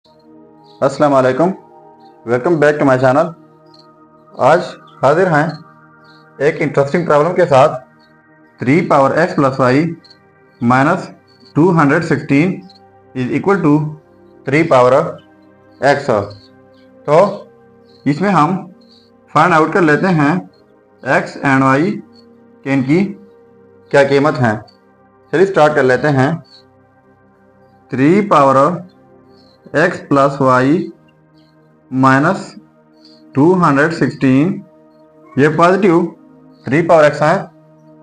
अस्सलाम वालेकुम, welcome back to my channel. आज हाजिर हैं एक इंटरेस्टिंग प्रॉब्लम के साथ। 3 power x plus Y minus 216 is equal to 3 power x। तो इसमें हम फाइंड आउट कर लेते हैं x एंड y के इनकी क्या कीमत है। चलिए स्टार्ट कर लेते हैं। 3 power x plus Y minus 216, ये पॉजिटिव 3 पावर x है,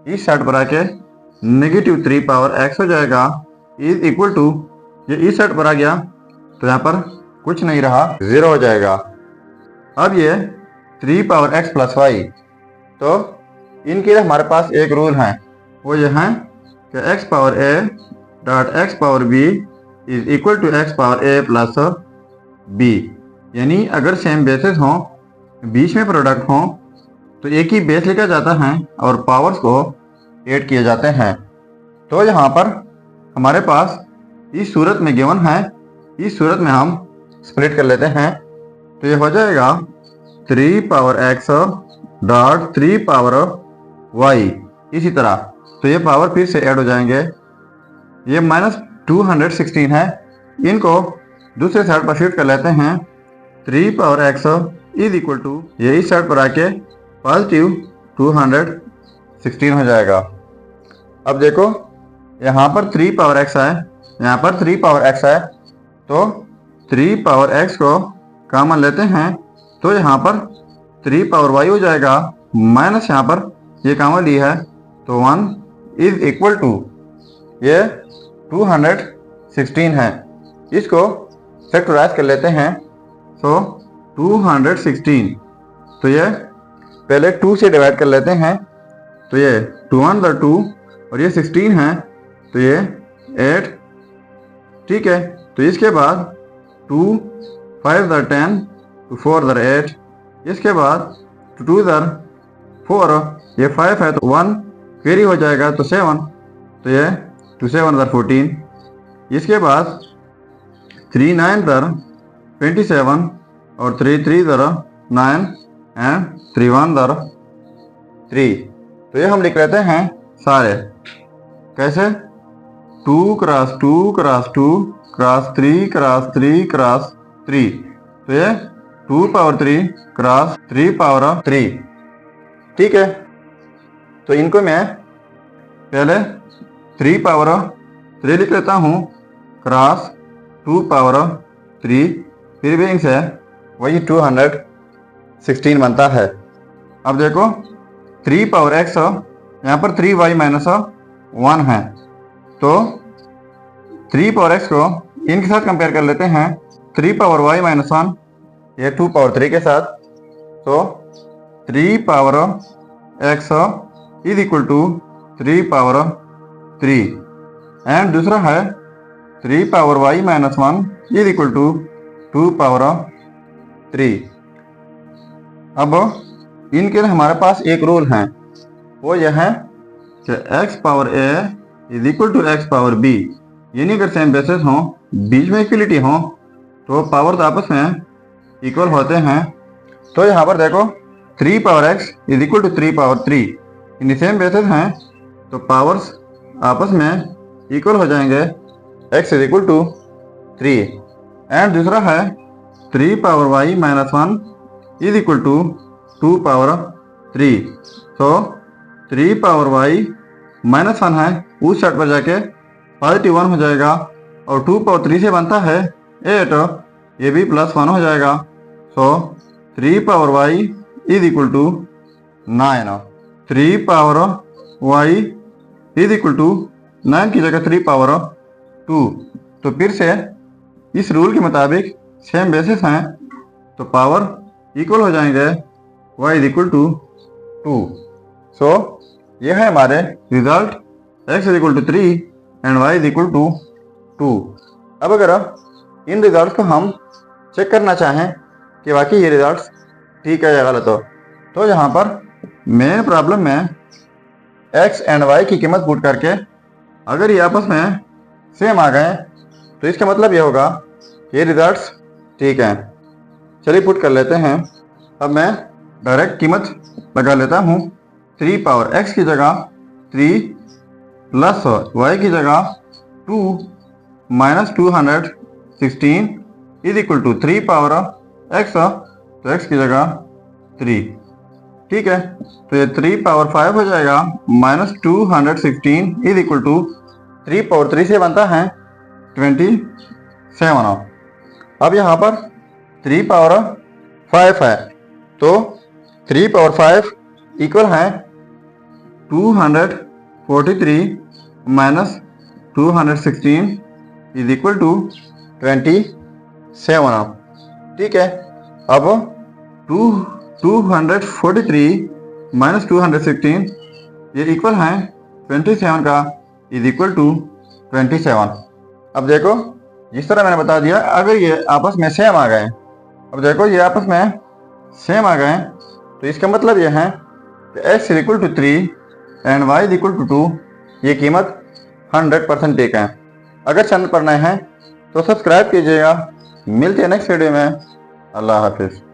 इस साइड पर आके नेगेटिव 3 पावर x हो जाएगा, इज इक्वल टू, ये इस साइड पर आ गया तो यहाँ पर कुछ नहीं रहा, 0 हो जाएगा। अब ये 3 पावर x प्लस वाई, तो इनके लिए हमारे पास एक रूल है, वो ये है कि x power a dot x power b is equal to x power a plus b। यानी अगर सेम बेसेस हों, बीच में प्रोडक्ट हों, तो एक ही बेस लिखा जाता है और पावर्स को ऐड किए जाते हैं। तो यहाँ पर हमारे पास इस सूरत में गिवन है, इस सूरत में हम स्प्लिट कर लेते हैं, तो ये हो जाएगा 3 power x dot 3 power y। इसी तरह तो ये पावर फिर से ऐड हो जाएंगे, ये माइनस 216 है, इनको दूसरे साइड पर शिफ्ट कर लेते हैं। 3 power x is equal to, ये इस साइड पर आके पॉजिटिव 216 हो जाएगा। अब देखो यहाँ पर 3 पावर x है, यहाँ पर 3 पावर x है, तो 3 पावर x को कॉमन लेते हैं, तो यहाँ पर 3 पावर y हो जाएगा, माइनस यहाँ पर ये कॉमन ली है, तो 1 इज इक्वल टू, ये 216 है, इसको फैक्टराइज कर लेते हैं। सो 216, तो ये पहले 2 से डिवाइड कर लेते हैं, तो ये 2 1 2 और ये 16 है, तो ये 8, ठीक है। तो इसके बाद 2 5 10 2 4 8, इसके बाद 2 4, ये 5 है तो 1 कैरी हो जाएगा, तो 7, तो ये 2 7 14, इसके बाद 3 9 27 और 3 3 9 एंड 3 1 3। तो ये हम लिख लेते हैं सारे कैसे, 2 cross 2 cross 2 cross 3 cross 3 cross 3, तो ये 2 पावर 3 क्रॉस 3 पावर 3, ठीक है। तो इनको मैं पहले 3 पावर 3 लिख लेता हूँ, क्रॉस 2 पावर 3, फिर भी से वही 216 बनता है। अब देखो 3 पावर x, यहाँ पर 3y माइनस 1 है, तो 3 पावर x को इनके साथ कंपेयर कर लेते हैं, 3 पावर y माइनस 1, ये 2 पावर 3 के साथ, तो 3 power x is equal to 3 power 3, and दूसरा है 3 power y minus 1 is equal to 2 power 3। अब इनके लिए हमारे पास एक रूल है, वो यह है कि x power a is equal to x power b। यानी अगर सेम बेसिस हों, बीच में इक्वलिटी हो, तो पावर्स आपस में इक्वल होते हैं। तो यहाँ पर देखो 3 power x is equal to 3 power 3, in same basis हैं, तो पावर्स आपस में इक्वल हो जाएंगे, x is equal to 3। And दूसरा है 3 power y minus 1 is equal to 2 power 3, तो 3 पावर y माइनस 1 है, उस साइड पर जाके पॉजिटिव 1 हो जाएगा, और 2 पावर 3 से बनता है 8, ये भी प्लस 1 हो जाएगा। So 3 power y is equal to 9, 3 power y is equal to 9 की जगह 3 पावर 2। तो फिर से इस रूल के मुताबिक सेम बेसिस हैं, तो पावर इक्वल हो जाएंगे, y is equal to 2। So ये है हमारे result, x is equal to 3 and y is equal to 2। अब अगर इन रिजल्ट को हम चेक करना चाहें कि वाकई ये रिजल्ट ठीक है या गलत हो, तो यहाँ पर मेन प्रॉब्लम में x एंड y की कीमत पुट करके अगर ये आपस में सेम आ गए, तो इसका मतलब ये होगा ये रिजल्ट्स ठीक हैं। चलिए पुट कर लेते हैं। अब मैं डायरेक्ट कीमत लगा लेता हूँ। 3 पावर x की जगह 3 प्लस y की जगह 2 minus 216 is equal to 3 power x, तो x की जगह 3। ठीक है, तो ये 3 पावर 5 हो जाएगा minus 216 is equal to 3 power 3 से बनता है 27। अब यहाँ पर 3 पावर 5 है, तो 3 पावर 5 इक्वल है 243 माइनस 216 इज इक्वल टू 27। ठीक है, अब 243 माइनस 216 ये इक्वल है 27 का इज इक्वल टू 27। अब देखो जिस तरह मैंने बता दिया, अगर ये आपस में सेम आ गए, अब देखो ये आपस में सेम आ गए, तो इसका मतलब ये है कि x is equal to 3 and y is equal to 2। ये कीमत 100% ठीक है। अगर चैनल पर नए हैं तो सब्सक्राइब कीजिएगा। मिलते हैं नेक्स्ट वीडियो में। अल्लाह हाफिज़।